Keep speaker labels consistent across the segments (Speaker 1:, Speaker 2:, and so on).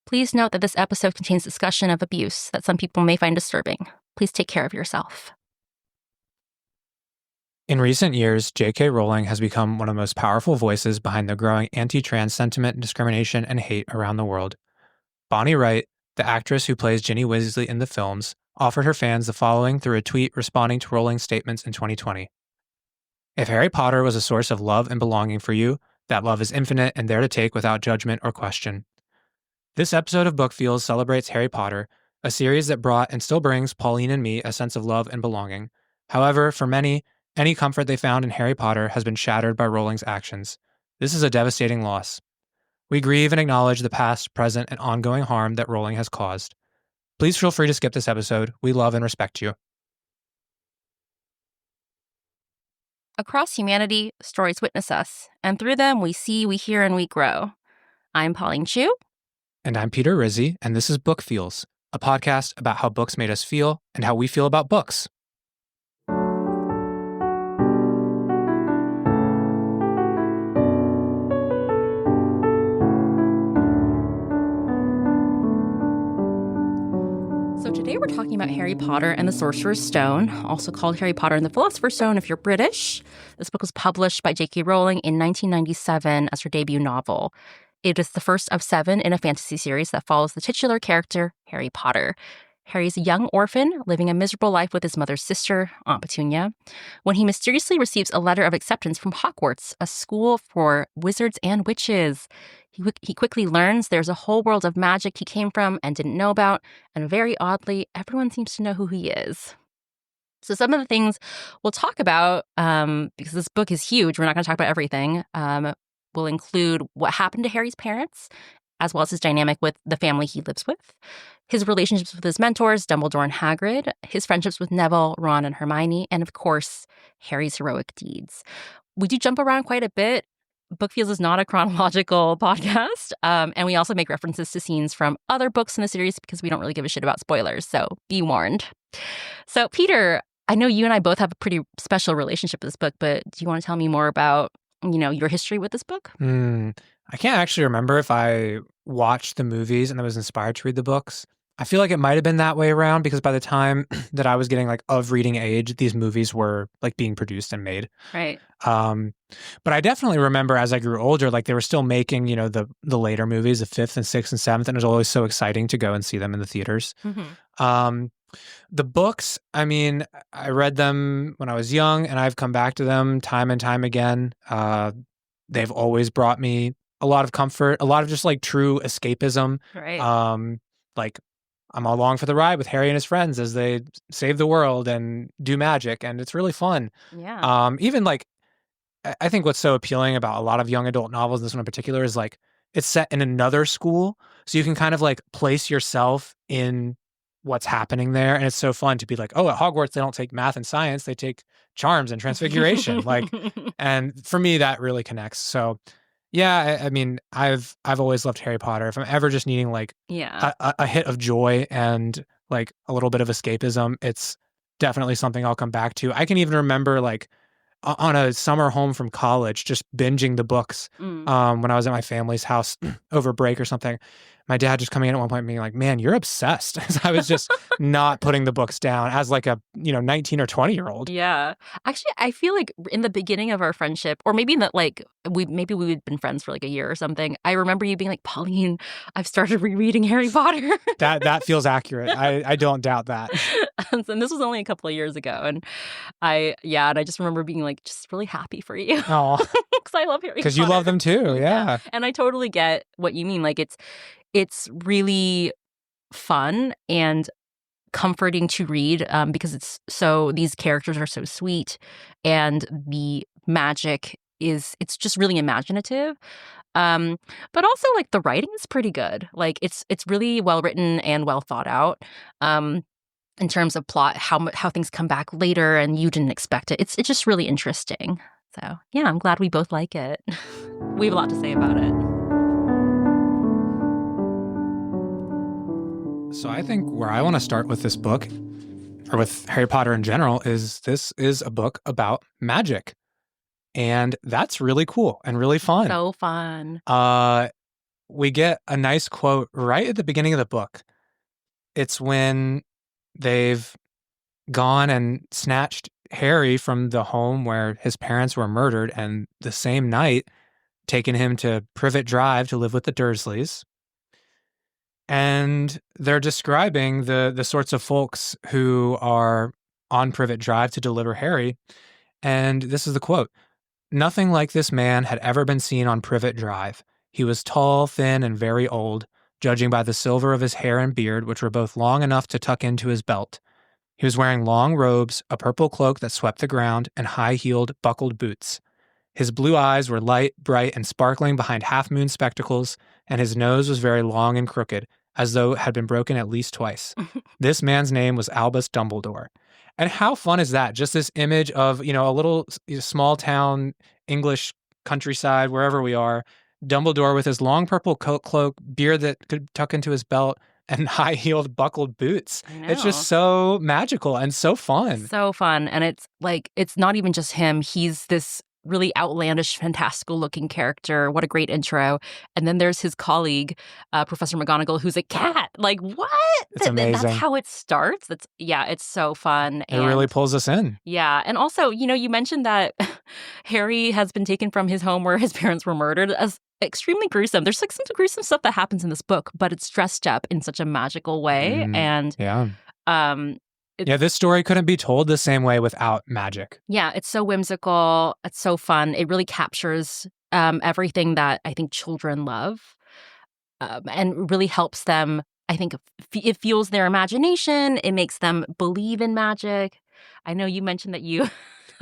Speaker 1: Please note that this episode contains discussion of abuse that some people may find disturbing. Please take care of yourself.
Speaker 2: In recent years, J.K. Rowling has become one of the most powerful voices behind the growing anti-trans sentiment, discrimination, and hate around the world. Bonnie Wright, the actress who plays Ginny Weasley in the films, offered her fans the following through a tweet responding to Rowling's statements in 2020. If Harry Potter was a source of love and belonging for you, that love is infinite and there to take without judgment or question. This episode of Book Feels celebrates Harry Potter, a series that brought and still brings Pauline and me a sense of love and belonging. However, for many, any comfort they found in Harry Potter has been shattered by Rowling's actions. This is a devastating loss. We grieve and acknowledge the past, present, and ongoing harm that Rowling has caused. Please feel free to skip this episode. We love and respect you.
Speaker 1: Across humanity, stories witness us, and through them we see, we hear, and we grow. I'm Pauline Chu.
Speaker 2: And I'm Peter Rizzi, and this is Book Feels, a podcast about how books made us feel and how we feel about books.
Speaker 1: So today we're talking about Harry Potter and the Sorcerer's Stone, also called Harry Potter and the Philosopher's Stone if you're British. This book was published by J.K. Rowling in 1997 as her debut novel. It is the first of 7 in a fantasy series that follows the titular character, Harry Potter. Harry's a young orphan living a miserable life with his mother's sister, Aunt Petunia, when he mysteriously receives a letter of acceptance from Hogwarts, a school for wizards and witches. He quickly learns there's a whole world of magic he came from and didn't know about, and very oddly, everyone seems to know who he is. So some of the things we'll talk about, because this book is huge, we're not going to talk about everything, will include what happened to Harry's parents, as well as his dynamic with the family he lives with, his relationships with his mentors, Dumbledore and Hagrid, his friendships with Neville, Ron, and Hermione, and of course, Harry's heroic deeds. We do jump around quite a bit. Book Feels is not a chronological podcast, and we also make references to scenes from other books in the series because we don't really give a shit about spoilers, so be warned. So, Peter, I know you and I both have a pretty special relationship with this book, but do you want to tell me more about your history with this book?
Speaker 2: I can't actually remember if I watched the movies and I was inspired to read the books. I feel like it might have been that way around because by the time that I was getting of reading age, these movies were being produced and made.
Speaker 1: Right.
Speaker 2: But I definitely remember as I grew older, they were still making, the later movies, the 5th and 6th and 7th, and it was always so exciting to go and see them in the theaters.
Speaker 1: Mm-hmm.
Speaker 2: The books, I read them when I was young and I've come back to them time and time again. They've always brought me a lot of comfort, a lot of just true escapism.
Speaker 1: Right.
Speaker 2: I'm along for the ride with Harry and his friends as they save the world and do magic, and it's really fun.
Speaker 1: Yeah.
Speaker 2: Even I think what's so appealing about a lot of young adult novels, this one in particular, is it's set in another school, so you can kind of place yourself in what's happening there, and it's so fun to be oh, at Hogwarts they don't take math and science, they take charms and transfiguration. And for me that really connects. So yeah, I've always loved Harry Potter. If I'm ever just needing a hit of joy and a little bit of escapism, it's definitely something I'll come back to. I can even remember on a summer home from college, just binging the books when I was at my family's house over break or something. My dad just coming in at one point and being like, "Man, you're obsessed." I was just not putting the books down as a 19 or 20-year-old.
Speaker 1: Yeah. Actually, I feel like in the beginning of our friendship, or maybe that we'd been friends for a year or something, I remember you being like, "Pauline, I've started rereading Harry Potter."
Speaker 2: That feels accurate. I don't doubt that.
Speaker 1: And this was only a couple of years ago. And I just remember being just really happy for you.
Speaker 2: Oh.
Speaker 1: Because I love Harry Potter.
Speaker 2: Because you love them too, yeah.
Speaker 1: And I totally get what you mean. It's really fun and comforting to read because these characters are so sweet and the magic it's just really imaginative. But also the writing is pretty good. It's really well written and well thought out. In terms of plot, how things come back later and you didn't expect it. It's just really interesting. So yeah, I'm glad we both like it. We have a lot to say about it.
Speaker 2: So I think where I want to start with this book, or with Harry Potter in general, is this is a book about magic. And that's really cool and really fun.
Speaker 1: So fun.
Speaker 2: we get a nice quote right at the beginning of the book. It's when they've gone and snatched Harry from the home where his parents were murdered, and the same night taken him to Privet Drive to live with the Dursleys. And they're describing the sorts of folks who are on Privet Drive to deliver Harry. And this is the quote: "Nothing like this man had ever been seen on Privet Drive. He was tall, thin, and very old, judging by the silver of his hair and beard, which were both long enough to tuck into his belt. He was wearing long robes, a purple cloak that swept the ground, and high-heeled, buckled boots. His blue eyes were light, bright, and sparkling behind half-moon spectacles, and his nose was very long and crooked, as though it had been broken at least twice. This man's name was Albus Dumbledore." And how fun is that? Just this image of, a little small town English countryside, wherever we are, Dumbledore with his long purple coat cloak, beard that could tuck into his belt, and high-heeled buckled boots.
Speaker 1: I know.
Speaker 2: It's just so magical and so fun.
Speaker 1: So fun. And it's like, it's not even just him. He's this really outlandish, fantastical looking character. What a great intro. And then there's his colleague, Professor McGonagall, who's a cat. Like, what?
Speaker 2: It's amazing.
Speaker 1: That's how it starts. It's so fun.
Speaker 2: It really pulls us in.
Speaker 1: Yeah. And also, you mentioned that Harry has been taken from his home where his parents were murdered as extremely gruesome. There's like some gruesome stuff that happens in this book, but it's dressed up in such a magical way. And
Speaker 2: this story couldn't be told the same way without magic.
Speaker 1: Yeah, it's so whimsical. It's so fun. It really captures everything that I think children love, and really helps them. I think it fuels their imagination. It makes them believe in magic. I know you mentioned that you...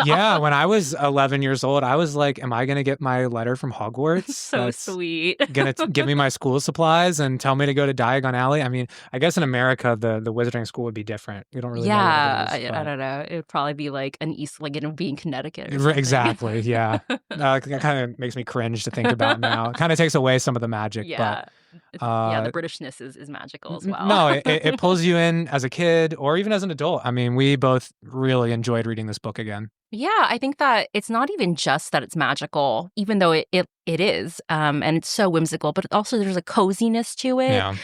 Speaker 2: Yeah, when I was 11 years old, I was like, am I going to get my letter from Hogwarts?
Speaker 1: So sweet.
Speaker 2: Going to give me my school supplies and tell me to go to Diagon Alley? I mean, I guess in America, the wizarding school would be different. We don't really know what it is.
Speaker 1: I don't know. It would probably be like an like it would be in Connecticut.
Speaker 2: Exactly, yeah. That kind of makes me cringe to think about now. It kind of takes away some of the magic.
Speaker 1: Yeah. But, the Britishness is magical as well.
Speaker 2: No, it pulls you in as a kid or even as an adult. I mean, we both really enjoyed reading this book again.
Speaker 1: Yeah, I think that it's not even just that it's magical, even though it is, and it's so whimsical, but also there's a coziness to it.
Speaker 2: Yeah.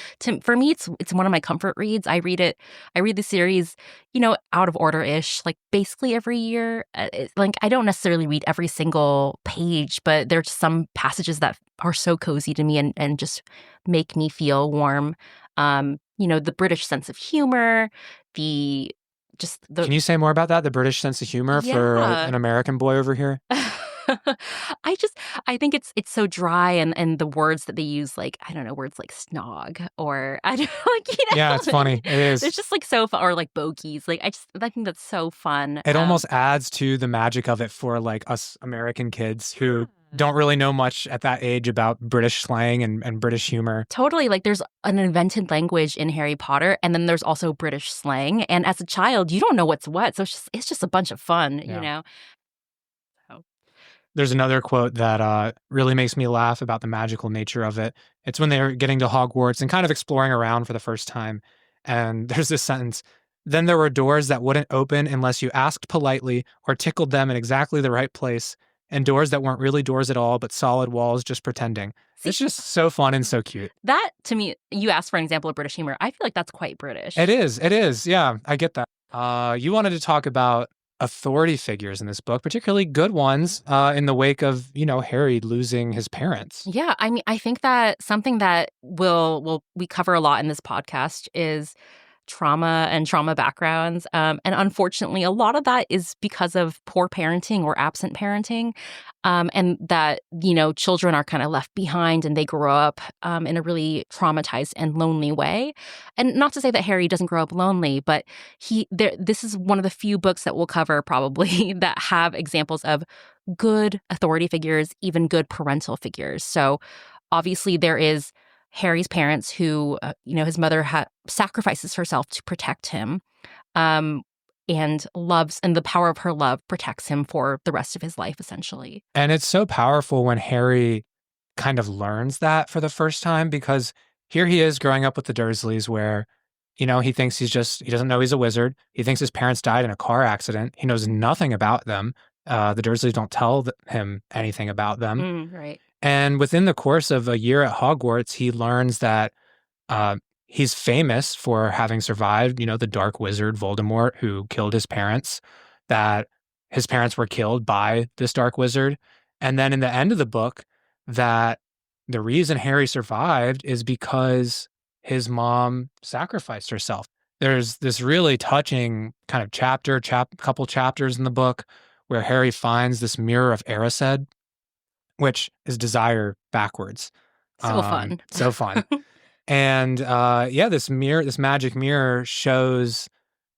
Speaker 1: For me, it's one of my comfort reads. I read the series, out of order-ish, like basically every year. Like I don't necessarily read every single page, but there's some passages that are so cozy to me and just make me feel warm. The British sense of humor, Can
Speaker 2: you say more about that? The British sense of humor for an American boy over here?
Speaker 1: I think it's so dry and the words that they use, like, I don't know, words like snog or I don't
Speaker 2: Yeah, it's funny. It is.
Speaker 1: It's just like so fun, or like bogies. Like I think that's so fun.
Speaker 2: It almost adds to the magic of it for like us American kids who don't really know much at that age about British slang and British humor.
Speaker 1: Totally. Like there's an invented language in Harry Potter, and then there's also British slang. And as a child, you don't know what's what. So it's just a bunch of fun, So.
Speaker 2: There's another quote that really makes me laugh about the magical nature of it. It's when they're getting to Hogwarts and kind of exploring around for the first time. And there's this sentence: "Then there were doors that wouldn't open unless you asked politely or tickled them in exactly the right place, and doors that weren't really doors at all, but solid walls just pretending." It's just so fun and so cute.
Speaker 1: That, to me, you asked for an example of British humor. I feel like that's quite British.
Speaker 2: It is. Yeah, I get that. You wanted to talk about authority figures in this book, particularly good ones, in the wake of, Harry losing his parents.
Speaker 1: Yeah, I mean, I think that something that we cover a lot in this podcast is trauma and trauma backgrounds. And unfortunately, a lot of that is because of poor parenting or absent parenting. And that, children are kind of left behind and they grow up in a really traumatized and lonely way. And not to say that Harry doesn't grow up lonely, but this is one of the few books that we'll cover probably that have examples of good authority figures, even good parental figures. So obviously there is Harry's parents who, his mother sacrifices herself to protect him, and the power of her love protects him for the rest of his life, essentially.
Speaker 2: And it's so powerful when Harry kind of learns that for the first time, because here he is growing up with the Dursleys where, he thinks he doesn't know he's a wizard. He thinks his parents died in a car accident. He knows nothing about them. The Dursleys don't tell him anything about them.
Speaker 1: Right.
Speaker 2: And within the course of a year at Hogwarts, he learns that uh, he's famous for having survived, the dark wizard Voldemort who killed his parents, that his parents were killed by this dark wizard. And then in the end of the book, that the reason Harry survived is because his mom sacrificed herself. There's this really touching kind of couple chapters in the book where Harry finds this mirror of Erised, which is desire backwards.
Speaker 1: So fun.
Speaker 2: So fun. And yeah, this magic mirror shows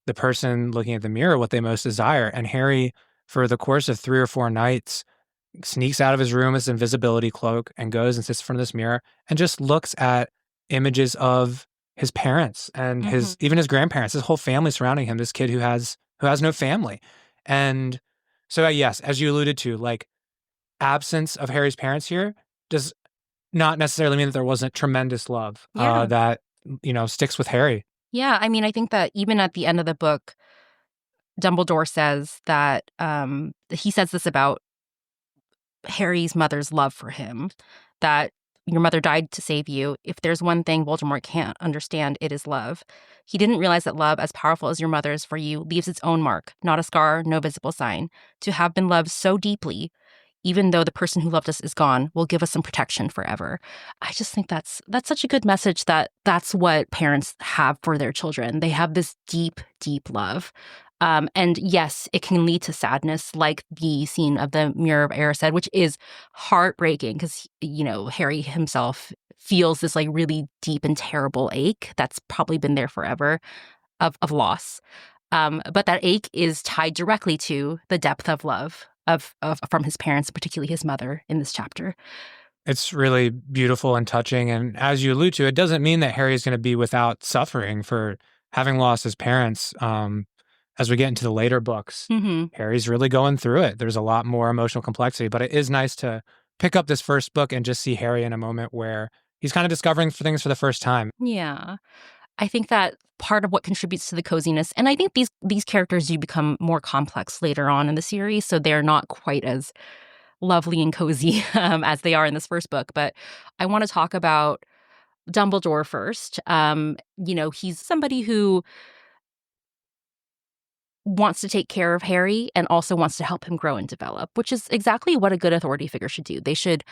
Speaker 2: the person looking at the mirror what they most desire. And Harry, for the course of 3 or 4 nights, sneaks out of his room with his invisibility cloak and goes and sits in front of this mirror and just looks at images of his parents and his even his grandparents, his whole family surrounding him, this kid who has no family. And so yes, as you alluded to, like, absence of Harry's parents here does not necessarily mean that there wasn't tremendous love
Speaker 1: Yeah.
Speaker 2: that sticks with Harry.
Speaker 1: Yeah, I mean, I think that even at the end of the book, Dumbledore says that he says this about Harry's mother's love for him, that your mother died to save you. If there's one thing Voldemort can't understand, it is love. He didn't realize that love, as powerful as your mother's for you, leaves its own mark, not a scar, no visible sign. To have been loved so deeply, even though the person who loved us is gone, will give us some protection forever. I just think that's such a good message, that that's what parents have for their children. They have this deep, deep love. And yes, it can lead to sadness, like the scene of the Mirror of Erised, which is heartbreaking because, Harry himself feels this like really deep and terrible ache that's probably been there forever of loss. But that ache is tied directly to the depth of love of from his parents, particularly his mother in this chapter.
Speaker 2: It's really beautiful and touching. And as you allude to, it doesn't mean that Harry is going to be without suffering for having lost his parents. As we get into the later books, Harry's really going through it. There's a lot more emotional complexity, but it is nice to pick up this first book and just see Harry in a moment where he's kind of discovering things for the first time.
Speaker 1: Yeah. I think that part of what contributes to the coziness, and I think these characters do become more complex later on in the series, so they're not quite as lovely and cozy as they are in this first book. But I want to talk about Dumbledore first. He's somebody who wants to take care of Harry and also wants to help him grow and develop, which is exactly what a good authority figure should do. They should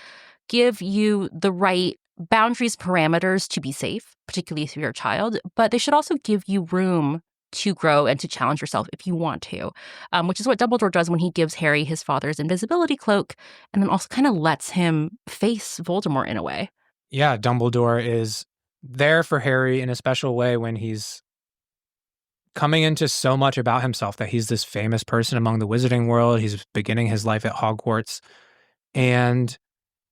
Speaker 1: give you the right boundaries, parameters to be safe, particularly if you're a child, but they should also give you room to grow and to challenge yourself if you want to, which is what Dumbledore does when he gives Harry his father's invisibility cloak and then also kind of lets him face Voldemort in a way.
Speaker 2: Yeah, Dumbledore is there for Harry in a special way when he's coming into so much about himself, that he's this famous person among the wizarding world. He's beginning his life at Hogwarts. And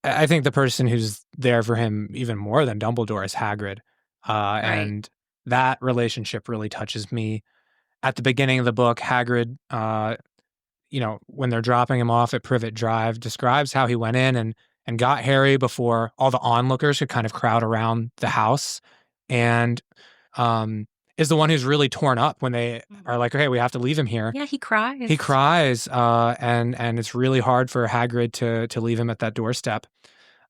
Speaker 2: I think the person who's there for him even more than Dumbledore is Hagrid.
Speaker 1: Right.
Speaker 2: And that relationship really touches me. At the beginning of the book, Hagrid, when they're dropping him off at Privet Drive, describes how he went in and got Harry before all the onlookers could kind of crowd around the house. And is the one who's really torn up when they are like, okay, we have to leave him here.
Speaker 1: Yeah, he cries.
Speaker 2: He cries, and it's really hard for Hagrid to leave him at that doorstep.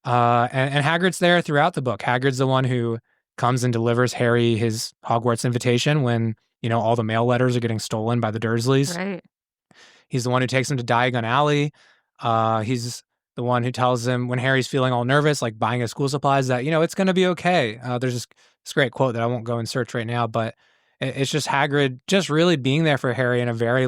Speaker 2: And Hagrid's there throughout the book. Hagrid's the one who comes and delivers Harry his Hogwarts invitation when, all the mail letters are getting stolen by the Dursleys.
Speaker 1: Right.
Speaker 2: He's the one who takes him to Diagon Alley. He's the one who tells him when Harry's feeling all nervous, like buying his school supplies, that, it's going to be okay. There's this great quote that I won't go and search right now, but it's just Hagrid just really being there for Harry in a very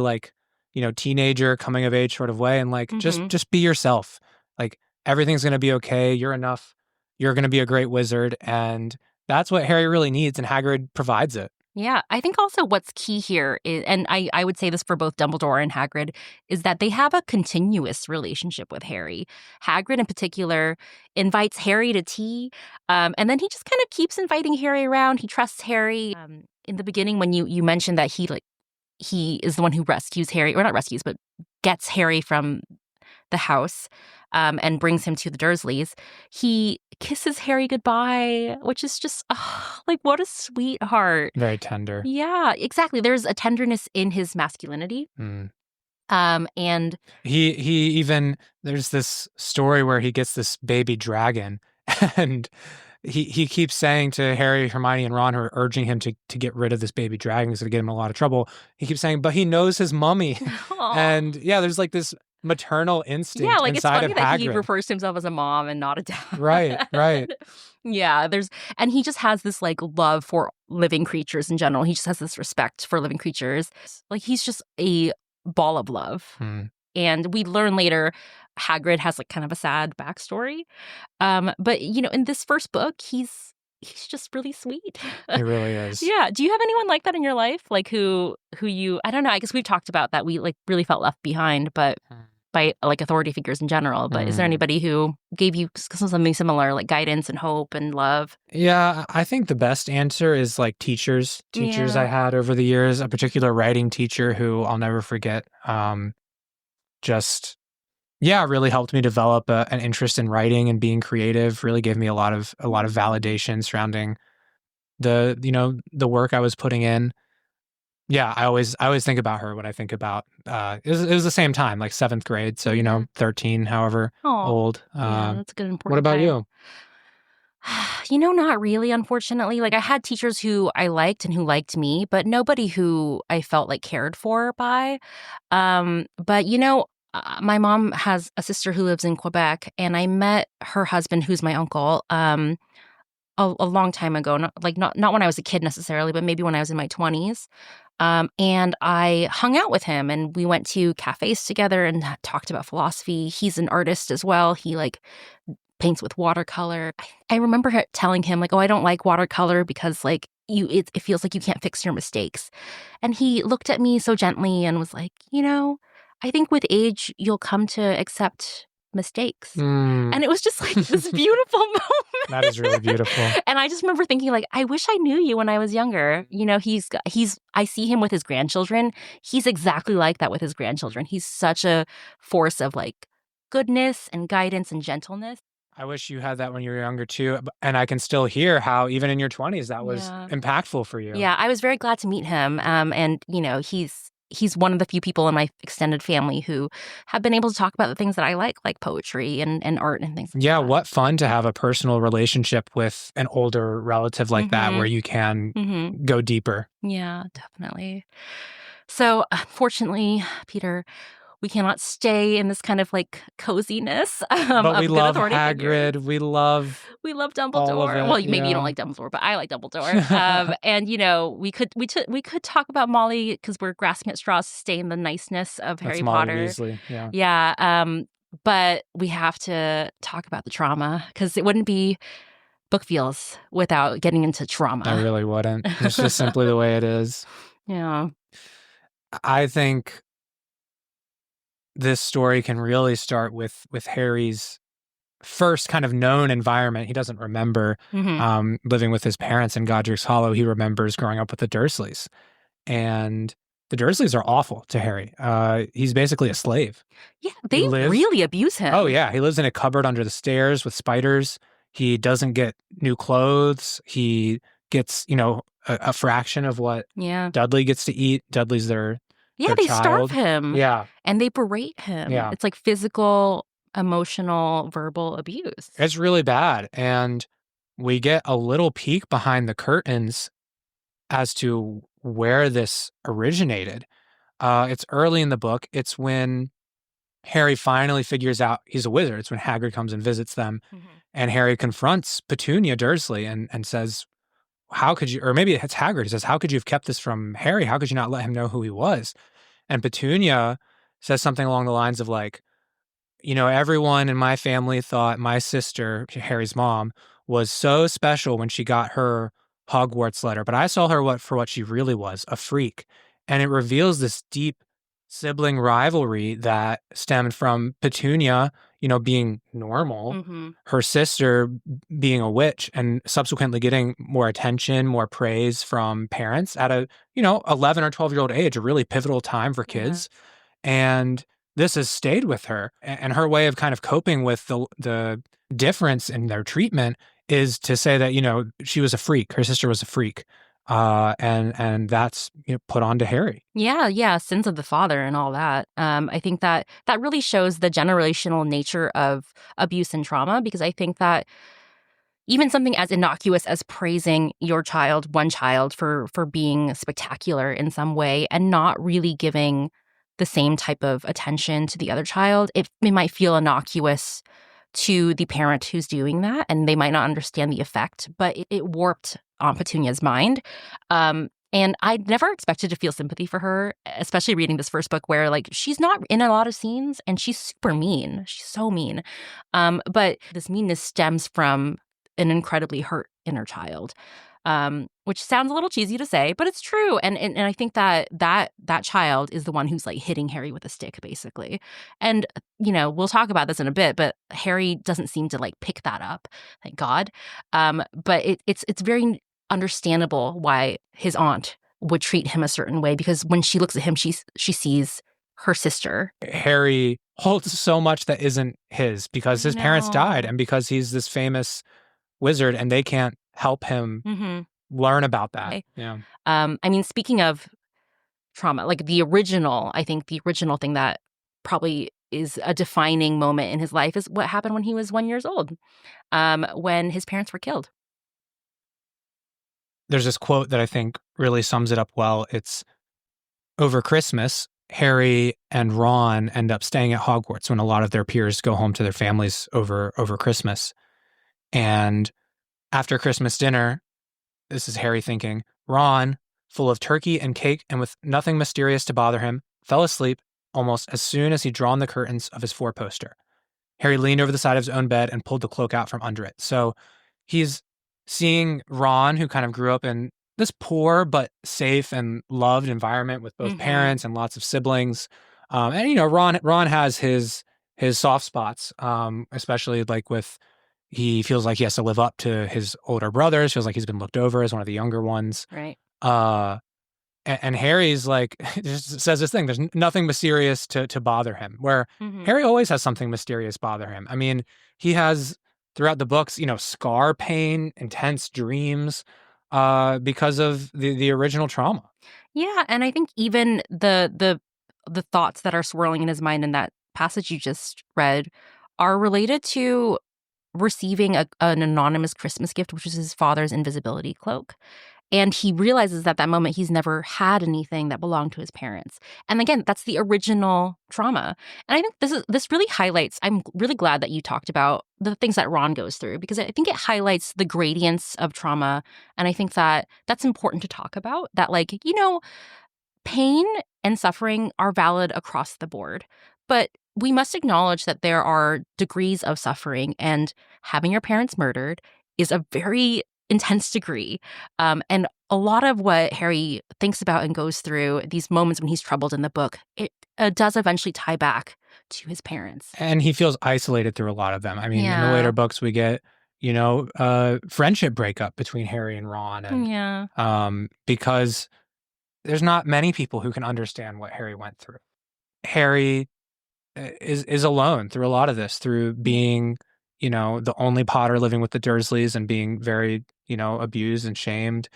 Speaker 2: teenager coming of age sort of way. And just be yourself. Like, everything's going to be okay. You're enough. You're going to be a great wizard. And that's what Harry really needs. And Hagrid provides it.
Speaker 1: Yeah, I think also what's key here is, and I would say this for both Dumbledore and Hagrid, is that they have a continuous relationship with Harry. Hagrid in particular invites Harry to tea, and then he just kind of keeps inviting Harry around. He trusts Harry. In the beginning, when you mentioned that he is the one who rescues Harry, or not rescues, but gets Harry from the house and brings him to the Dursleys, he kisses Harry goodbye, which is just what a sweetheart.
Speaker 2: Very tender.
Speaker 1: Yeah, exactly. There's a tenderness in his masculinity. And
Speaker 2: he even there's this story where he gets this baby dragon and he keeps saying to Harry, Hermione, and Ron, who are urging him to get rid of this baby dragon because it'll get him in a lot of trouble. He keeps saying, but he knows his mummy.
Speaker 1: aw.
Speaker 2: And yeah, there's like this maternal
Speaker 1: Yeah,
Speaker 2: instinct
Speaker 1: like it's
Speaker 2: inside
Speaker 1: funny
Speaker 2: of
Speaker 1: that he
Speaker 2: Hagrid.
Speaker 1: refers to himself as a mom and not a
Speaker 2: Right, right.
Speaker 1: dad. Yeah, and he just has this like love for living creatures in general. He just has this respect for living creatures. Like he's just a ball of love.
Speaker 2: Hmm.
Speaker 1: And we learn later Hagrid has like kind of a sad backstory. But in this first book, he's just really sweet.
Speaker 2: He really is.
Speaker 1: Yeah. Do you have anyone like that in your life? Like who you I don't know, I guess we've talked about that we like really felt left behind, but by like authority figures in general. But is there anybody who gave you something similar, like guidance and hope and love?
Speaker 2: Yeah, I think the best answer is like teachers I
Speaker 1: Yeah.
Speaker 2: had over the years, a particular writing teacher who I'll never forget. Just yeah, really helped me develop an interest in writing and being creative. Really gave me a lot of validation surrounding the work I was putting in. Yeah, I always think about her when I think about it was the same time, like 7th grade, so 13, however
Speaker 1: Oh,
Speaker 2: old.
Speaker 1: yeah, that's a good
Speaker 2: What
Speaker 1: important
Speaker 2: about
Speaker 1: time.
Speaker 2: you?
Speaker 1: Not really, unfortunately. Like I had teachers who I liked and who liked me, but nobody who I felt like cared for by. But my mom has a sister who lives in Quebec, and I met her husband, who's my uncle, a long time ago. Not when I was a kid necessarily, but maybe when I was in my 20s. And I hung out with him, and we went to cafes together and talked about philosophy. He's an artist as well. He like paints with watercolor. I remember telling him like, "Oh, I don't like watercolor because like it feels like you can't fix your mistakes." And he looked at me so gently and was like, I think with age you'll come to accept mistakes. And it was just like this beautiful moment.
Speaker 2: That is really beautiful.
Speaker 1: And I just remember thinking like, I wish I knew you when I was younger. I see him with his grandchildren. He's exactly like that with his grandchildren. He's such a force of like goodness and guidance and gentleness.
Speaker 2: I wish you had that when you were younger too, and I can still hear how even in your 20s that was
Speaker 1: Yeah.
Speaker 2: impactful for you.
Speaker 1: Yeah, I was very glad to meet him. And he's one of the few people in my extended family who have been able to talk about the things that I like poetry and art and things like
Speaker 2: Yeah,
Speaker 1: that.
Speaker 2: what fun to have a personal relationship with an older relative like that where you can go deeper.
Speaker 1: Yeah, definitely. So, unfortunately, Peter, we cannot stay in this kind of like coziness
Speaker 2: But
Speaker 1: of
Speaker 2: we
Speaker 1: good
Speaker 2: love
Speaker 1: authority
Speaker 2: Hagrid.
Speaker 1: figures.
Speaker 2: We love
Speaker 1: We love
Speaker 2: all of
Speaker 1: Dumbledore.
Speaker 2: it.
Speaker 1: Well, maybe you don't
Speaker 2: Yeah.
Speaker 1: like Dumbledore, but I like Dumbledore. And we could talk about Molly because we're grasping at straws to stay in the niceness of
Speaker 2: That's
Speaker 1: Harry
Speaker 2: Molly
Speaker 1: Potter.
Speaker 2: Weasley. Yeah.
Speaker 1: Yeah. But we have to talk about the trauma because it wouldn't be book feels without getting into trauma.
Speaker 2: I really wouldn't. It's just simply the way it is.
Speaker 1: Yeah.
Speaker 2: I think this story can really start with Harry's first kind of known environment. He doesn't remember living with his parents in Godric's Hollow. He remembers growing up with the Dursleys. And the Dursleys are awful to Harry. He's basically a slave.
Speaker 1: Yeah, they really abuse him.
Speaker 2: Oh, yeah. He lives in a cupboard under the stairs with spiders. He doesn't get new clothes. He gets, a fraction of what Dudley gets to eat. Dudley's their
Speaker 1: they
Speaker 2: child.
Speaker 1: starve him.
Speaker 2: Yeah.
Speaker 1: And they berate him.
Speaker 2: Yeah.
Speaker 1: It's like physical, emotional, verbal abuse.
Speaker 2: It's really bad. And we get a little peek behind the curtains as to where this originated. It's early in the book. It's when Harry finally figures out he's a wizard. It's when Hagrid comes and visits them. And Harry confronts Petunia Dursley and says, how could you, or maybe it's Hagrid, he says, how could you have kept this from Harry? How could you not let him know who he was? And Petunia says something along the lines of like, everyone in my family thought my sister, Harry's mom, was so special when she got her Hogwarts letter, but I saw her for what she really was, a freak. And it reveals this deep sibling rivalry that stemmed from Petunia, being normal, her sister being a witch, and subsequently getting more attention, more praise from parents at a, 11 or 12-year-old age, a really pivotal time for kids. And this has stayed with her. And her way of kind of coping with the difference in their treatment is to say that, she was a freak. Her sister was a freak. and that's put onto Harry.
Speaker 1: Yeah, sins of the father and all that. I think that that really shows the generational nature of abuse and trauma, because I think that even something as innocuous as praising your child, one child, for being spectacular in some way and not really giving the same type of attention to the other child, it might feel innocuous to the parent who's doing that, and they might not understand the effect, but it warped Aunt Petunia's mind. And I never expected to feel sympathy for her, especially reading this first book where, like, she's not in a lot of scenes and she's super mean. She's so mean. But this meanness stems from an incredibly hurt inner child, which sounds a little cheesy to say, but it's true. And I think that child is the one who's like hitting Harry with a stick, basically. And we'll talk about this in a bit, but Harry doesn't seem to like pick that up, thank God. But it's very understandable why his aunt would treat him a certain way, because when she looks at him, she sees her sister.
Speaker 2: Harry holds so much that isn't his because his parents died,
Speaker 1: No.
Speaker 2: and because he's this famous wizard and they can't help him learn about that.
Speaker 1: Right.
Speaker 2: Yeah.
Speaker 1: I mean, speaking of trauma, like I think the original thing that probably is a defining moment in his life is what happened when he was 1 year old, when his parents were killed.
Speaker 2: There's this quote that I think really sums it up well. It's over Christmas, Harry and Ron end up staying at Hogwarts when a lot of their peers go home to their families over Christmas. And after Christmas dinner, this is Harry thinking, Ron, full of turkey and cake and with nothing mysterious to bother him, fell asleep almost as soon as he'd drawn the curtains of his four-poster. Harry leaned over the side of his own bed and pulled the cloak out from under it. So he's seeing Ron, who kind of grew up in this poor but safe and loved environment with both parents and lots of siblings. And Ron has his soft spots, especially like with he feels like he has to live up to his older brothers, feels like he's been looked over as one of the younger ones.
Speaker 1: Right.
Speaker 2: And Harry's like, just says this thing, there's nothing mysterious to bother him, where Harry always has something mysterious bother him. I mean, he has throughout the books, scar pain, intense dreams, because of the original trauma.
Speaker 1: Yeah, and I think even the thoughts that are swirling in his mind in that passage you just read are related to receiving an anonymous Christmas gift, which is his father's invisibility cloak. And he realizes at that moment he's never had anything that belonged to his parents. And again, that's the original trauma. And I think this really highlights, I'm really glad that you talked about the things that Ron goes through, because I think it highlights the gradients of trauma. And I think that that's important to talk about, that pain and suffering are valid across the board. But we must acknowledge that there are degrees of suffering, and having your parents murdered is a very intense degree. And a lot of what Harry thinks about and goes through, these moments when he's troubled in the book, it does eventually tie back to his parents.
Speaker 2: And he feels isolated through a lot of them. I mean, in the later books, we get, friendship breakup between Harry and Ron. And, because there's not many people who can understand what Harry went through. Harry is alone through a lot of this, through being, the only Potter living with the Dursleys and being very, abused and shamed.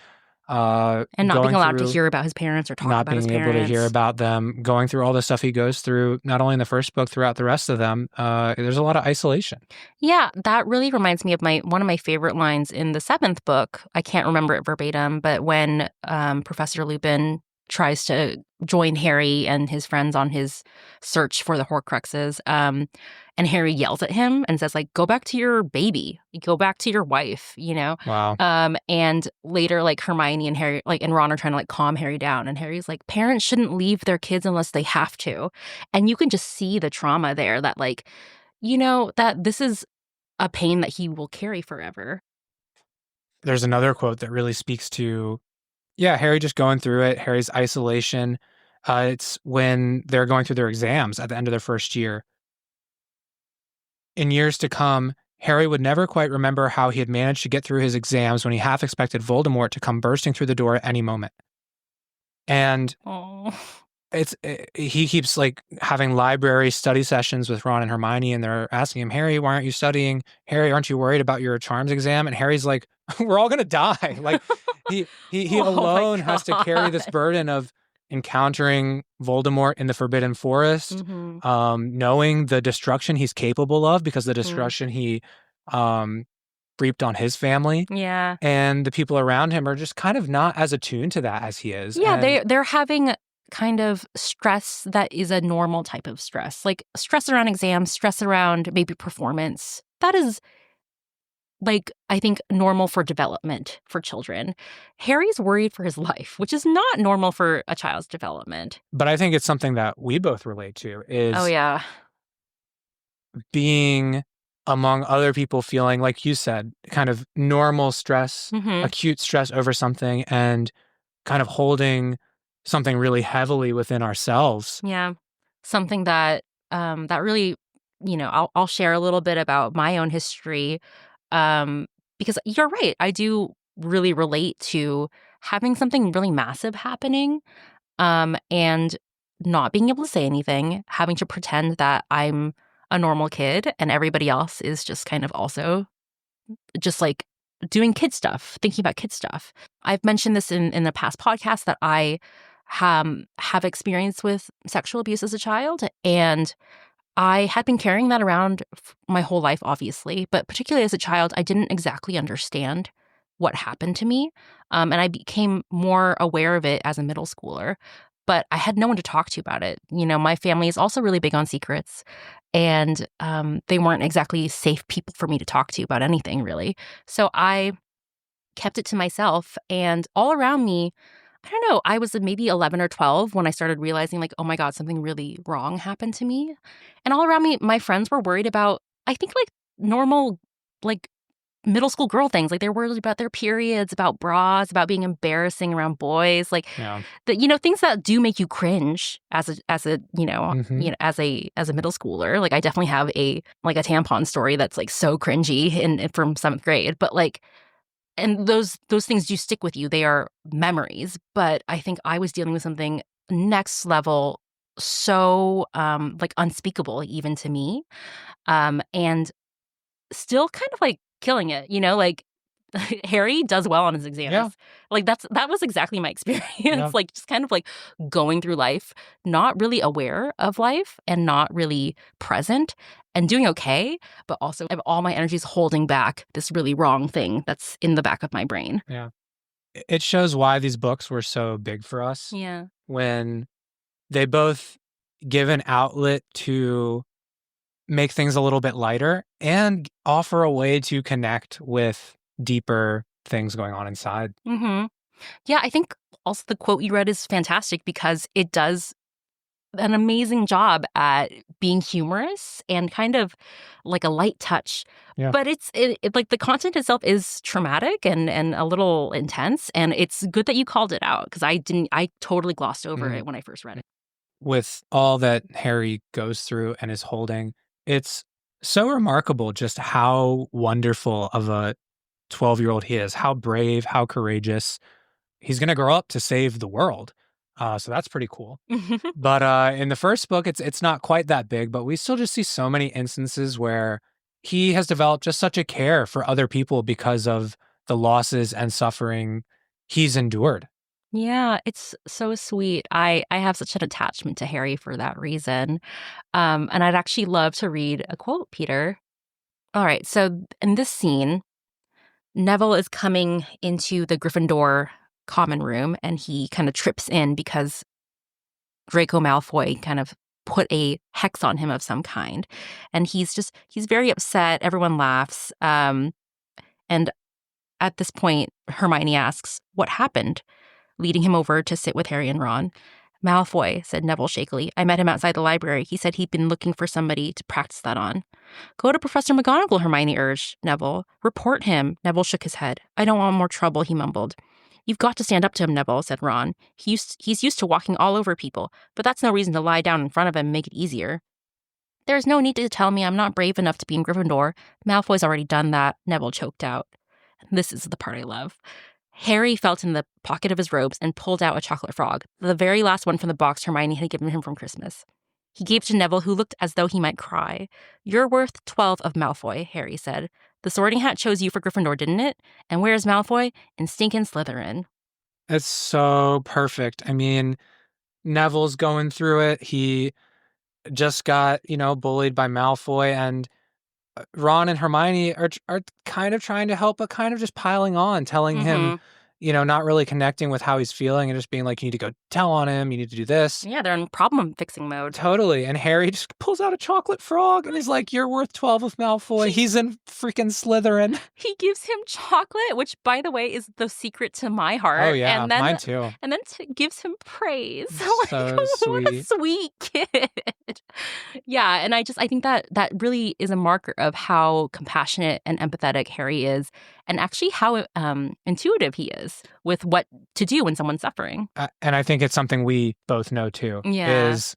Speaker 1: And not being allowed to hear about his parents or talk about his parents.
Speaker 2: Not being able to hear about them, going through all the stuff he goes through, not only in the first book, throughout the rest of them. There's a lot of isolation. Yeah,
Speaker 1: that really reminds me of one of my favorite lines in the seventh book. I can't remember it verbatim, but when Professor Lupin tries to join Harry and his friends on his search for the Horcruxes, and Harry yells at him and says, like, go back to your baby, go back to your wife,
Speaker 2: Wow.
Speaker 1: And later, like, Hermione and Harry, like, and Ron are trying to, like, calm Harry down, and Harry's like, parents shouldn't leave their kids unless they have to. And you can just see the trauma there, that, like, that this is a pain that he will carry forever.
Speaker 2: There's another quote that really speaks to, Harry just going through it, Harry's isolation. It's when they're going through their exams at the end of their first year. In years to come, Harry would never quite remember how he had managed to get through his exams when he half expected Voldemort to come bursting through the door at any moment. And he keeps like having library study sessions with Ron and Hermione, and they're asking him, Harry, why aren't you studying? Harry, aren't you worried about your charms exam? And Harry's like, we're all going to die. Like, He
Speaker 1: Oh my
Speaker 2: alone has to carry this
Speaker 1: God.
Speaker 2: burden of encountering Voldemort in the Forbidden Forest,
Speaker 1: Mm-hmm.
Speaker 2: knowing the destruction he's capable of because the
Speaker 1: Mm.
Speaker 2: destruction he um, reaped on his family,
Speaker 1: Yeah.
Speaker 2: and the people around him are just kind of not as attuned to that as he is.
Speaker 1: Yeah,
Speaker 2: And
Speaker 1: they're having kind of stress that is a normal type of stress, like stress around exams, stress around maybe performance. That is, like, I think normal for development for children. Harry's worried for his life, which is not normal for a child's development.
Speaker 2: but I think it's something that we both relate to
Speaker 1: Oh,
Speaker 2: is
Speaker 1: yeah.
Speaker 2: being among other people feeling, like you said, kind of normal stress,
Speaker 1: Mhm.
Speaker 2: acute stress over something, and kind of holding something really heavily within ourselves.
Speaker 1: Yeah. Something that, that really, I'll share a little bit about my own history, um, because you're right, I do really relate to having something really massive happening, and not being able to say anything, having to pretend that I'm a normal kid and everybody else is just kind of also just like doing kid stuff, thinking about kid stuff. I've mentioned this in the past podcast that I have experience with sexual abuse as a child, and I had been carrying that around my whole life, obviously, but particularly as a child, I didn't exactly understand what happened to me. And I became more aware of it as a middle schooler, but I had no one to talk to about it. My family is also really big on secrets, and they weren't exactly safe people for me to talk to about anything, really. So I kept it to myself, and all around me, I don't know, I was maybe 11 or 12 when I started realizing, like, oh my God, something really wrong happened to me. And all around me, my friends were worried about, I think, like, normal, like, middle school girl things. Like, they're worried about their periods, about bras, about being embarrassing around boys, like,
Speaker 2: Yeah.
Speaker 1: things that do make you cringe as a
Speaker 2: Hmm.
Speaker 1: as a middle schooler. Like, I definitely have a tampon story that's like so cringy in from 7th grade, but like, and those things do stick with you. They are memories, but I think I was dealing with something next level, so, like, unspeakable even to me, and still kind of, like, killing it, like, Harry does well on his
Speaker 2: Yeah.
Speaker 1: exams. Like, that was exactly my
Speaker 2: Yeah.
Speaker 1: experience, like, just kind of, like, going through life, not really aware of life and not really present and doing okay, but also I have all my energies holding back this really wrong thing that's in the back of my brain.
Speaker 2: Yeah. It shows why these books were so big for us
Speaker 1: Yeah.
Speaker 2: when they both give an outlet to make things a little bit lighter and offer a way to connect with deeper things going on inside.
Speaker 1: Mhm. Yeah, I think also the quote you read is fantastic because it does an amazing job at being humorous and kind of like a light touch.
Speaker 2: Yeah.
Speaker 1: But like, the content itself is traumatic and a little intense, and it's good that you called it out because I totally glossed over
Speaker 2: Mhm.
Speaker 1: it when I first read it.
Speaker 2: With all that Harry goes through and is holding, it's so remarkable just how wonderful of a 12-year-old he is, how brave, how courageous. He's gonna grow up to save the world. So that's pretty cool. But, in the first book, it's not quite that big, but we still just see so many instances where he has developed just such a care for other people because of the losses and suffering he's endured.
Speaker 1: Yeah, it's so sweet. I have such an attachment to Harry for that reason. And I'd actually love to read a quote, Peter. All right, so in this scene, Neville is coming into the Gryffindor common room, and he kind of trips in because Draco Malfoy kind of put a hex on him of some kind. And he's very upset. Everyone laughs. And at this point, Hermione asks, "What happened?" leading him over to sit with Harry and Ron. "Malfoy," said Neville shakily. "I met him outside the library. He said he'd been looking for somebody to practice that on." "Go to Professor McGonagall," Hermione urged Neville. "Report him." Neville shook his head. "I don't want more trouble," he mumbled. "You've got to stand up to him," Neville said. Ron. He's used to walking all over people, but that's no reason to lie down in front of him and make it easier." "There's no need to tell me I'm not brave enough to be in Gryffindor. Malfoy's already done that," Neville choked out. This is the part I love. Harry felt in the pocket of his robes and pulled out a chocolate frog, the very last one from the box Hermione had given him from Christmas. He gave to Neville, who looked as though he might cry. "You're worth 12 of Malfoy," Harry said. "The Sorting Hat chose you for Gryffindor, didn't it? And where's Malfoy? In stinkin' Slytherin."
Speaker 2: It's so perfect. I mean, Neville's going through it. He just got, bullied by Malfoy, and Ron and Hermione are kind of trying to help, but kind of just piling on, telling him, not really connecting with how he's feeling and just being like, you need to go tell on him. You need to do this.
Speaker 1: Yeah, they're in problem-fixing mode.
Speaker 2: Totally. And Harry just pulls out a chocolate frog and he's like, "You're worth 12 of Malfoy." He's in freaking Slytherin.
Speaker 1: He gives him chocolate, which, by the way, is the secret to my heart.
Speaker 2: Oh, yeah.
Speaker 1: And then,
Speaker 2: mine too.
Speaker 1: And then gives him praise.
Speaker 2: So
Speaker 1: What a
Speaker 2: sweet.
Speaker 1: sweet kid. Yeah, and I think that really is a marker of how compassionate and empathetic Harry is, and actually how intuitive he is with what to do when someone's suffering.
Speaker 2: And I think it's something we both know too.
Speaker 1: Yeah.
Speaker 2: Is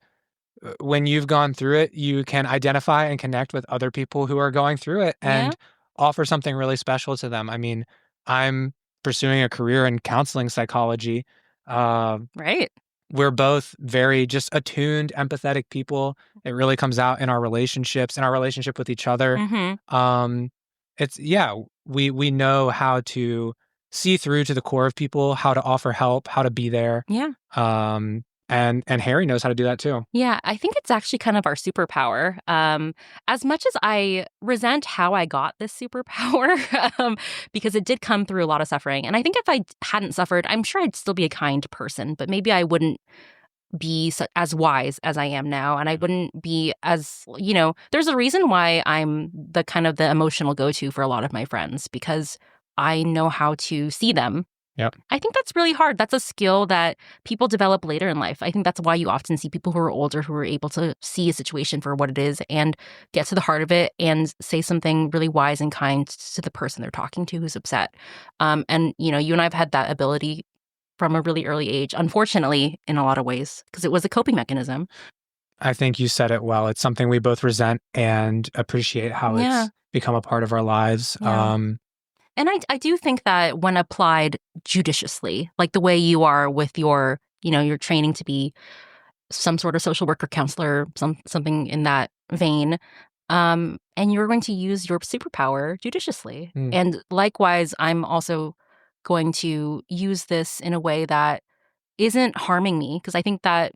Speaker 2: when you've gone through it, you can identify and connect with other people who are going through it and offer something really special to them. I mean, I'm pursuing a career in counseling psychology.
Speaker 1: Right.
Speaker 2: We're both very just attuned, empathetic people. It really comes out in our relationships, in our relationship with each other. It's we know how to see through to the core of people, how to offer help, how to be there.
Speaker 1: Yeah.
Speaker 2: And Harry knows how to do that too.
Speaker 1: Yeah, I think it's actually kind of our superpower. As much as I resent how I got this superpower, because it did come through a lot of suffering. And I think if I hadn't suffered, I'm sure I'd still be a kind person, but maybe I wouldn't be as wise as I am now. And I wouldn't be as, there's a reason why I'm the kind of the emotional go-to for a lot of my friends, because I know how to see them.
Speaker 2: Yep.
Speaker 1: I think that's really hard. That's a skill that people develop later in life. I think that's why you often see people who are older who are able to see a situation for what it is and get to the heart of it and say something really wise and kind to the person they're talking to who's upset. And, you and I have had that ability from a really early age, unfortunately, in a lot of ways, because it was a coping mechanism.
Speaker 2: I think you said it well. It's something we both resent and appreciate how it's become a part of our lives.
Speaker 1: Yeah. And I do think that when applied judiciously, like the way you are with your, your training to be some sort of social worker, counselor, something in that vein, and you're going to use your superpower judiciously. And likewise, I'm also going to use this in a way that isn't harming me, because I think that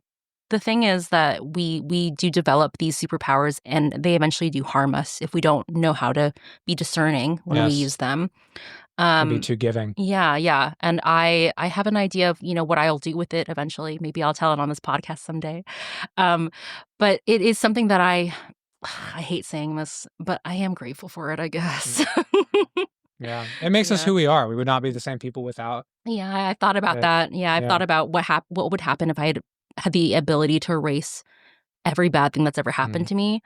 Speaker 1: the thing is that we do develop these superpowers and they eventually do harm us if we don't know how to be discerning when we use them.
Speaker 2: Be too giving.
Speaker 1: Yeah. And I have an idea of, what I'll do with it eventually. Maybe I'll tell it on this podcast someday. But it is something that I hate saying this, but I am grateful for it, I guess.
Speaker 2: Yeah. It makes us who we are. We would not be the same people without.
Speaker 1: Yeah, I thought about that. Yeah, I've thought about what would happen if I had the ability to erase every bad thing that's ever happened to me.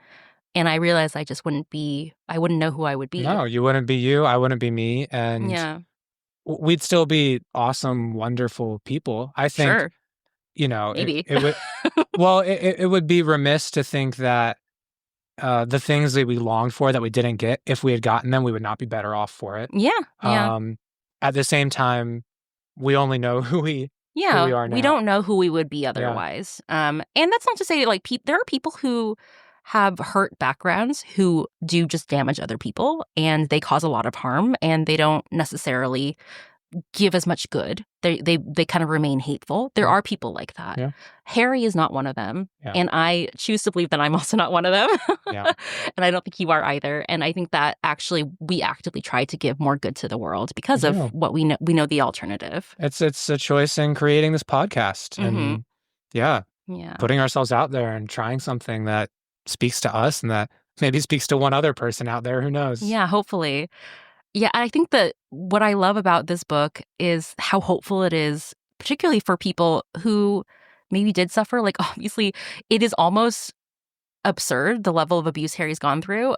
Speaker 1: And I realized I wouldn't know who I would be.
Speaker 2: No, you wouldn't be you. I wouldn't be me. And we'd still be awesome, wonderful people. I think,
Speaker 1: sure.
Speaker 2: Maybe. It would, well, it would be remiss to think that the things that we longed for that we didn't get, if we had gotten them, we would not be better off for it.
Speaker 1: Yeah.
Speaker 2: At the same time, we only know who we are now.
Speaker 1: We don't know who we would be otherwise. And that's not to say there are people who have hurt backgrounds who do just damage other people and they cause a lot of harm and they don't necessarily give as much good. They kind of remain hateful. There are people like that.
Speaker 2: Yeah.
Speaker 1: Harry is not one of them.
Speaker 2: Yeah.
Speaker 1: And I choose to believe that I'm also not one of them.
Speaker 2: Yeah.
Speaker 1: And I don't think you are either. And I think that actually we actively try to give more good to the world because of what we know the alternative.
Speaker 2: It's a choice in creating this podcast. And putting ourselves out there and trying something that speaks to us and that maybe speaks to one other person out there. Who knows?
Speaker 1: Yeah, hopefully. Yeah, I think that what I love about this book is how hopeful it is, particularly for people who maybe did suffer. Like, obviously, it is almost absurd, the level of abuse Harry's gone through.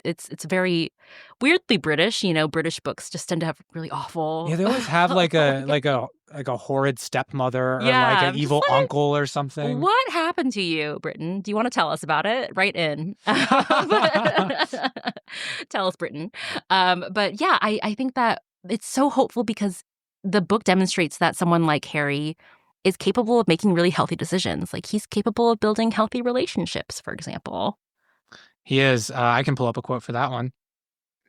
Speaker 1: It's very weirdly British. British books just tend to have really awful.
Speaker 2: Yeah, they always have like a horrid stepmother or like an evil uncle or something.
Speaker 1: What happened to you, Britain? Do you want to tell us about it? Write in. Tell us, Britain. But yeah, I think that it's so hopeful because the book demonstrates that someone like Harry is capable of making really healthy decisions. Like, he's capable of building healthy relationships, for example.
Speaker 2: He is. I can pull up a quote for that one.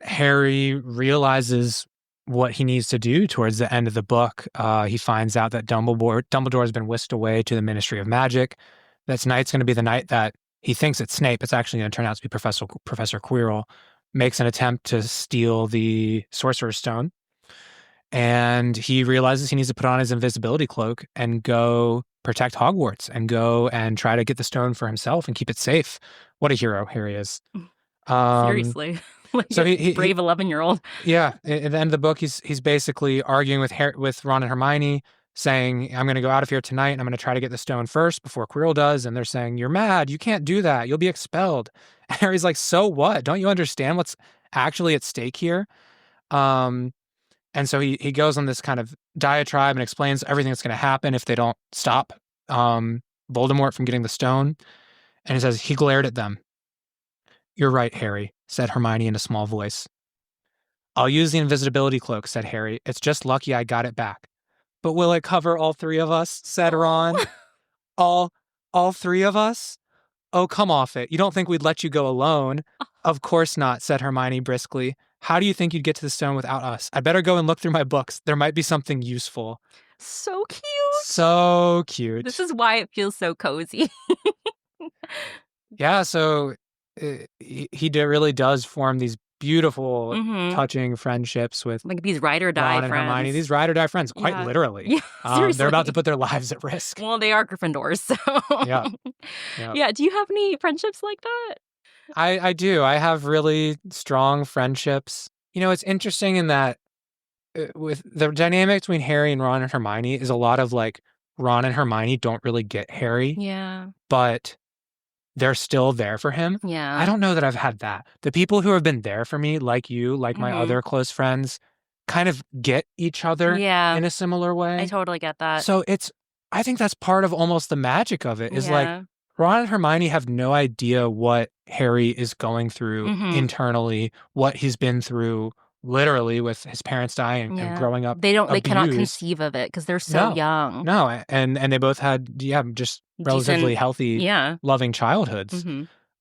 Speaker 2: Harry realizes what he needs to do towards the end of the book. He finds out that Dumbledore has been whisked away to the Ministry of Magic. That night's going to be the night that he thinks it's Snape. It's actually going to turn out to be Professor Quirrell. Makes an attempt to steal the Sorcerer's Stone. And he realizes he needs to put on his invisibility cloak and go protect Hogwarts and go and try to get the stone for himself and keep it safe. What a hero Harry is.
Speaker 1: Seriously. Like,
Speaker 2: So he
Speaker 1: brave 11-year-old.
Speaker 2: Yeah, at the end of the book, he's basically arguing with Ron and Hermione, saying, "I'm going to go out of here tonight, and I'm going to try to get the stone first before Quirrell does." And they're saying, "You're mad. You can't do that. You'll be expelled." And Harry's like, "So what? Don't you understand what's actually at stake here?" And so he goes on this kind of diatribe and explains everything that's going to happen if they don't stop Voldemort from getting the stone. And he says he glared at them. "You're right, Harry," said Hermione in a small voice. "I'll use the invisibility cloak," said Harry. "It's just lucky I got it back." "But will it cover all three of us?" said Ron. All three of us? "Oh, come off it. You don't think we'd let you go alone?" "Of course not," said Hermione briskly. "How do you think you'd get to the stone without us? I'd better go and look through my books. There might be something useful."
Speaker 1: So cute.
Speaker 2: So cute.
Speaker 1: This is why it feels so cozy.
Speaker 2: Yeah, so he really does form these beautiful, touching friendships with
Speaker 1: like these ride or die
Speaker 2: Ron and
Speaker 1: friends.
Speaker 2: Hermione. These ride or die friends, quite
Speaker 1: Yeah.
Speaker 2: literally.
Speaker 1: Yeah, seriously.
Speaker 2: They're about to put their lives at risk.
Speaker 1: Well, they are Gryffindors, so.
Speaker 2: Yeah.
Speaker 1: Yeah. Do you have any friendships like that?
Speaker 2: I do. I have really strong friendships. You know, it's interesting in that with the dynamic between Harry and Ron and Hermione is a lot of like Ron and Hermione don't really get Harry,
Speaker 1: Yeah.
Speaker 2: but they're still there for him.
Speaker 1: Yeah.
Speaker 2: I don't know that I've had that. The people who have been there for me, like you, like my other close friends, kind of get each other in a similar way.
Speaker 1: I totally get that.
Speaker 2: So I think that's part of almost the magic of it is like Ron and Hermione have no idea what Harry is going through internally, what he's been through literally with his parents dying and growing up.
Speaker 1: They
Speaker 2: abused.
Speaker 1: cannot conceive of it because they're so young.
Speaker 2: No, and they both had just relatively healthy, loving childhoods.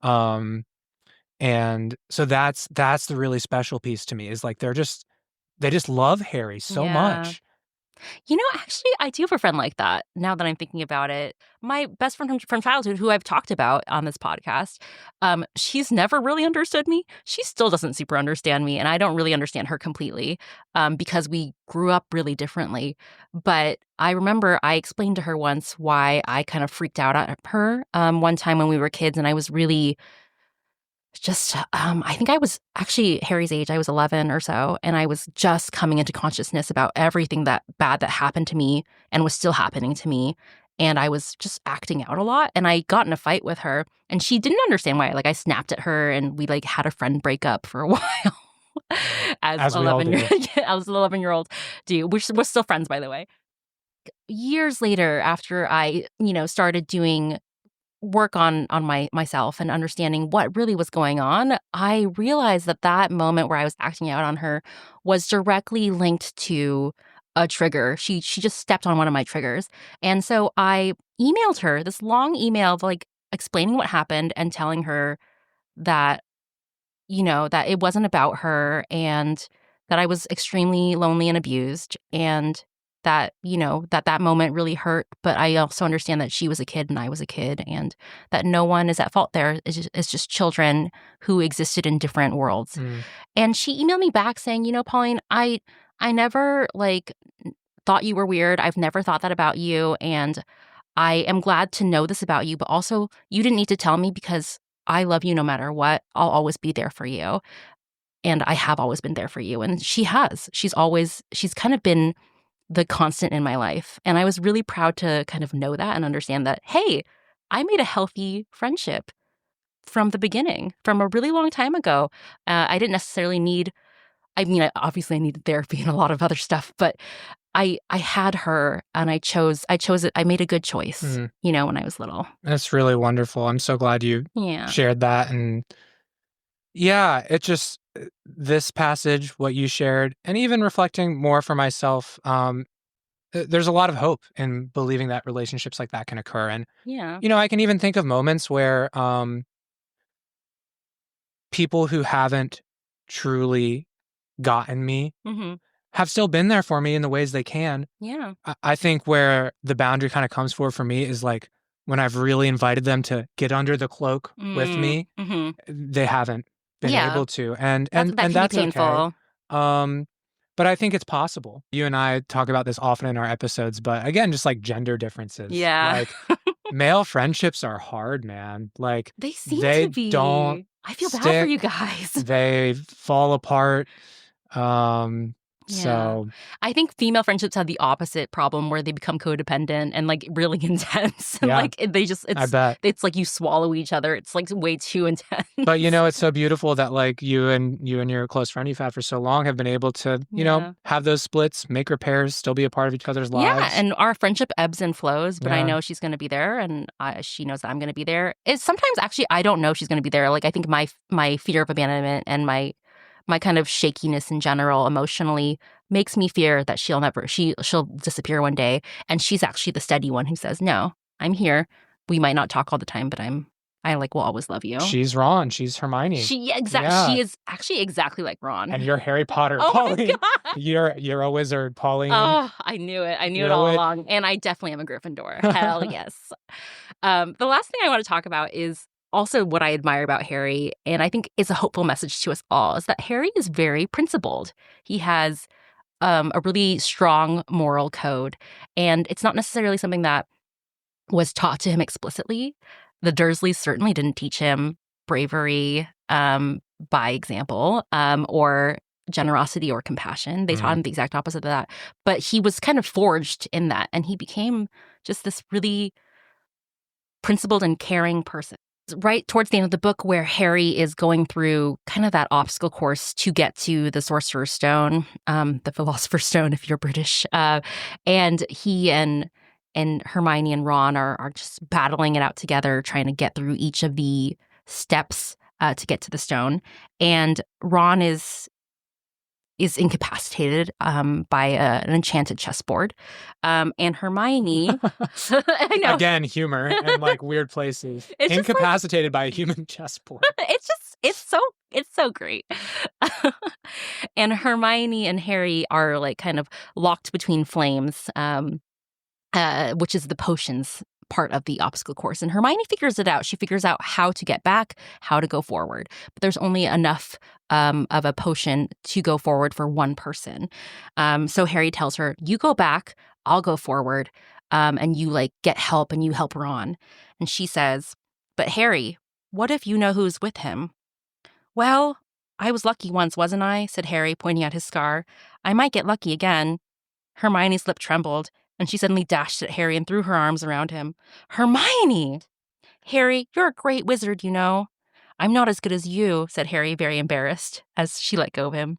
Speaker 2: And so that's the really special piece to me is like they just love Harry so much.
Speaker 1: You know, actually, I do have a friend like that now that I'm thinking about it. My best friend from childhood, who I've talked about on this podcast, she's never really understood me. She still doesn't super understand me, and I don't really understand her completely because we grew up really differently. But I remember I explained to her once why I kind of freaked out at her one time when we were kids, and I was really I think I was actually Harry's age. I was 11 or so, and I was just coming into consciousness about everything that bad that happened to me and was still happening to me. And I was just acting out a lot, and I got in a fight with her, and she didn't understand why. Like, I snapped at her, and we like had a friend breakup for a while. As 11 I was an 11-year-old dude. We're still friends, by the way. Years later, after I, started doing work on myself and understanding what really was going on, I realized that moment where I was acting out on her was directly linked to a trigger. She just stepped on one of my triggers. And so I emailed her this long email of like explaining what happened and telling her that, that it wasn't about her and that I was extremely lonely and abused and that, that moment really hurt. But I also understand that she was a kid and I was a kid and that no one is at fault there. It's just children who existed in different worlds. And she emailed me back saying, Pauline, I never like thought you were weird. I've never thought that about you. And I am glad to know this about you, but also you didn't need to tell me because I love you no matter what. I'll always be there for you. And I have always been there for you. And she has. She's kind of been the constant in my life. And I was really proud to kind of know that and understand that, hey, I made a healthy friendship from the beginning, from a really long time ago. I didn't necessarily I obviously I needed therapy and a lot of other stuff, but I had her and I chose it. I made a good choice, when I was little.
Speaker 2: That's really wonderful. I'm so glad you shared that. And yeah, it just, this passage, what you shared, and even reflecting more for myself, there's a lot of hope in believing that relationships like that can occur. And,
Speaker 1: Yeah.
Speaker 2: I can even think of moments where people who haven't truly gotten me
Speaker 1: Mm-hmm.
Speaker 2: have still been there for me in the ways they can.
Speaker 1: Yeah.
Speaker 2: I think where the boundary kind of comes for me is like when I've really invited them to get under the cloak with me,
Speaker 1: Mm-hmm.
Speaker 2: they haven't been
Speaker 1: Yeah.
Speaker 2: able to, and
Speaker 1: That can be
Speaker 2: that's okay.
Speaker 1: painful.
Speaker 2: Um, but I think it's possible. You and I talk about this often in our episodes, but again, just like gender differences,
Speaker 1: Yeah.
Speaker 2: like male friendships are hard, man. Like
Speaker 1: They seem to
Speaker 2: they don't
Speaker 1: be. I feel bad for you
Speaker 2: stick,
Speaker 1: guys.
Speaker 2: they fall apart. Um,
Speaker 1: Yeah.
Speaker 2: so
Speaker 1: I think female friendships have the opposite problem where they become codependent and like really intense and
Speaker 2: yeah,
Speaker 1: like they just
Speaker 2: I bet.
Speaker 1: it's like you swallow each other. It's like way too
Speaker 2: But
Speaker 1: intense.
Speaker 2: it's so beautiful that like you and your close friend you've had for so long have been able to,
Speaker 1: Yeah.
Speaker 2: have those splits, make repairs, still be a part of each other's
Speaker 1: Yeah,
Speaker 2: lives.
Speaker 1: and our friendship ebbs and flows, but I
Speaker 2: Yeah.
Speaker 1: know she's going to be there, and she knows that I'm going to be there. It's sometimes actually I don't know she's going to be there. Like I think my fear of abandonment and my kind of shakiness in general emotionally makes me fear that she'll disappear one day, and she's actually the steady one who says, "No, I'm here. We might not talk all the time, but I like will always love you."
Speaker 2: She's Ron, she's Hermione.
Speaker 1: She
Speaker 2: Yeah.
Speaker 1: is actually exactly like
Speaker 2: And
Speaker 1: Ron.
Speaker 2: you're Harry Potter,
Speaker 1: Oh my
Speaker 2: Pauline.
Speaker 1: god.
Speaker 2: You're a wizard, Pauline.
Speaker 1: Oh, I knew it. I knew
Speaker 2: You
Speaker 1: it
Speaker 2: know
Speaker 1: all
Speaker 2: it.
Speaker 1: along. And I definitely am a Gryffindor. Hell yes. The last thing I want to talk about is also what I admire about Harry, and I think is a hopeful message to us all, is that Harry is very principled. He has a really strong moral code, and it's not necessarily something that was taught to him explicitly. The Dursleys certainly didn't teach him bravery by example or generosity or compassion. They taught
Speaker 2: Mm.
Speaker 1: him the exact opposite of that. But he was kind of forged in that, and he became just this really principled and caring person. Right towards the end of the book, where Harry is going through kind of that obstacle course to get to the Sorcerer's Stone, the Philosopher's Stone, if you're British, and he and Hermione and Ron are just battling it out together, trying to get through each of the steps to get to the stone. And Ron is incapacitated by an enchanted chessboard. And Hermione, I know.
Speaker 2: Again, humor and like weird places.
Speaker 1: It's just like-
Speaker 2: Incapacitated by a human chessboard.
Speaker 1: it's so great. And Hermione and Harry are like kind of locked between flames, which is the potions part of the obstacle course. And Hermione figures it out. She figures out how to get back, how to go forward. But there's only enough of a potion to go forward for one person. So Harry tells her, "You go back, I'll go forward, and you like get help and you help Ron." And she says, "But Harry, what if you know who's with him?" "Well, I was lucky once, wasn't I?" said Harry, pointing at his scar. "I might get lucky again." Hermione's lip trembled, and she suddenly dashed at Harry and threw her arms around him. "Hermione!" "Harry, you're a great wizard, you know." "I'm not as good as you," said Harry, very embarrassed, as she let go of him.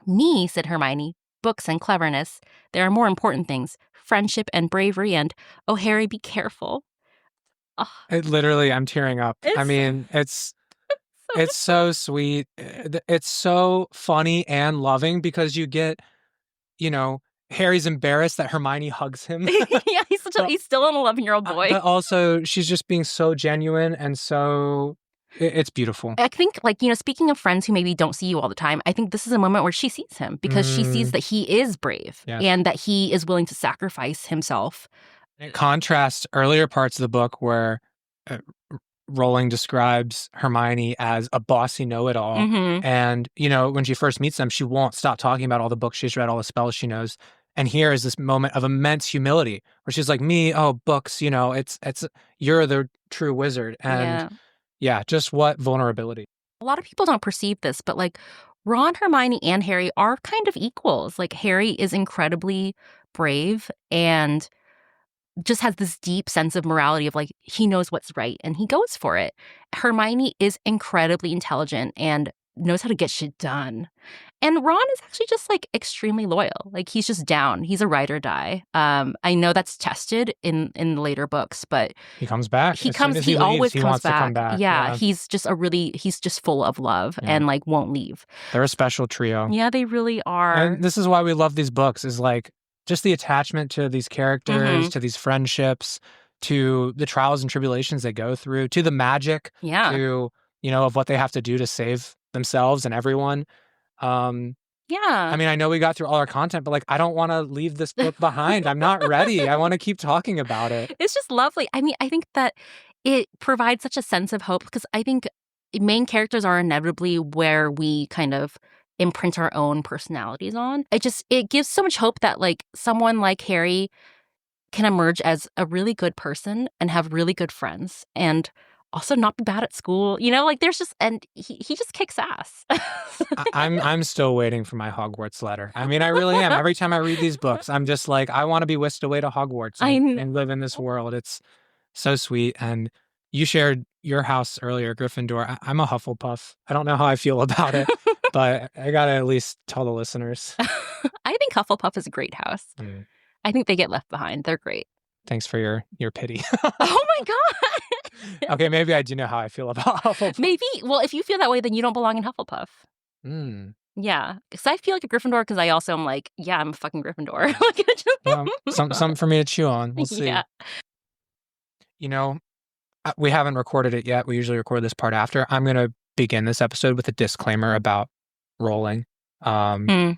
Speaker 1: "Me," said Hermione. "Books and cleverness. There are more important things. Friendship and bravery and, oh, Harry, be careful." Oh,
Speaker 2: It literally, I'm tearing up. I
Speaker 1: it's
Speaker 2: mean,
Speaker 1: so
Speaker 2: it's so sweet. It's so funny and loving because you get, Harry's embarrassed that Hermione hugs him.
Speaker 1: yeah,
Speaker 2: But-
Speaker 1: he's still an 11-year-old boy.
Speaker 2: But also, she's just being so genuine and so it's beautiful.
Speaker 1: I think, speaking of friends who maybe don't see you all the time, I think this is a moment where she sees him because she sees that he is brave
Speaker 2: Yes.
Speaker 1: and that he is willing to sacrifice himself.
Speaker 2: It contrasts earlier parts of the book where Rowling describes Hermione as a bossy know-it-all.
Speaker 1: Mm-hmm.
Speaker 2: And, when she first meets them, she won't stop talking about all the books she's read, all the spells she knows. And here is this moment of immense humility where she's like, "Me, oh, books, it's you're the true wizard." And yeah, just what vulnerability.
Speaker 1: A lot of people don't perceive this, but Ron, Hermione, and Harry are kind of equals. Like Harry is incredibly brave and just has this deep sense of morality of he knows what's right and he goes for it. Hermione is incredibly intelligent and knows how to get shit done. And Ron is actually just extremely loyal. He's just down. He's a ride or die. I know that's tested in the later books, but
Speaker 2: he comes back.
Speaker 1: He
Speaker 2: As soon
Speaker 1: comes.
Speaker 2: as
Speaker 1: He
Speaker 2: leaves,
Speaker 1: always
Speaker 2: he
Speaker 1: comes
Speaker 2: wants
Speaker 1: back.
Speaker 2: to come back.
Speaker 1: Yeah, he's just full of love and won't leave.
Speaker 2: They're a special trio.
Speaker 1: Yeah, they really are.
Speaker 2: And this is why we love these books. Is just the attachment to these characters, to these friendships, to the trials and tribulations they go through, to the magic, to, of what they have to do to save themselves and everyone. I mean, I know we got through all our content, but I don't want to leave this book behind. I'm not ready. I want to keep talking about it.
Speaker 1: It's just lovely. I mean, I think that it provides such a sense of hope because I think main characters are inevitably where we kind of imprint our own personalities on. It gives so much hope that someone like Harry can emerge as a really good person and have really good friends and also not be bad at school. There's just, and he just kicks ass.
Speaker 2: I'm still waiting for my Hogwarts letter. I mean, I really am. Every time I read these books, I'm just I want to be whisked away to Hogwarts and live in this world. It's so sweet. And you shared your house earlier, Gryffindor. I'm a Hufflepuff. I don't know how I feel about it, but I got to at least tell the listeners.
Speaker 1: I think Hufflepuff is a great house. I think they get left behind. They're great.
Speaker 2: Thanks for your pity.
Speaker 1: Oh my God.
Speaker 2: Okay, maybe I do know how I feel about Hufflepuff.
Speaker 1: Maybe. Well, if you feel that way, then you don't belong in Hufflepuff. Yeah. Because I feel like a Gryffindor because I also am I'm a fucking Gryffindor.
Speaker 2: Something for me to chew on. We'll see.
Speaker 1: Yeah.
Speaker 2: We haven't recorded it yet. We usually record this part after. I'm going to begin this episode with a disclaimer about Rowling. And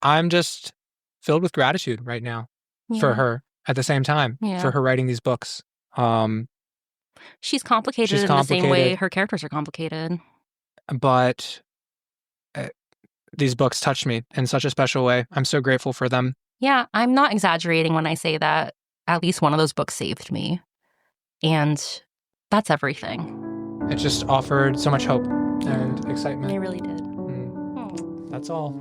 Speaker 2: I'm just filled with gratitude right now for her at the same time, for her writing these books.
Speaker 1: She's complicated in the same way her characters are complicated.
Speaker 2: But these books touched me in such a special way. I'm so grateful for them.
Speaker 1: Yeah, I'm not exaggerating when I say that at least one of those books saved me. And that's everything.
Speaker 2: It just offered so much hope and excitement.
Speaker 1: It really did.
Speaker 2: That's all.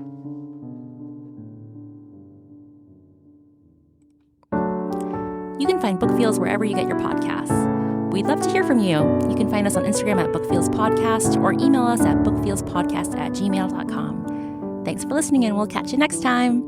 Speaker 1: You can find Book Feels wherever you get your podcasts. We'd love to hear from you. You can find us on Instagram at bookfeelspodcast or email us at bookfeelspodcast@gmail.com. Thanks for listening, and we'll catch you next time.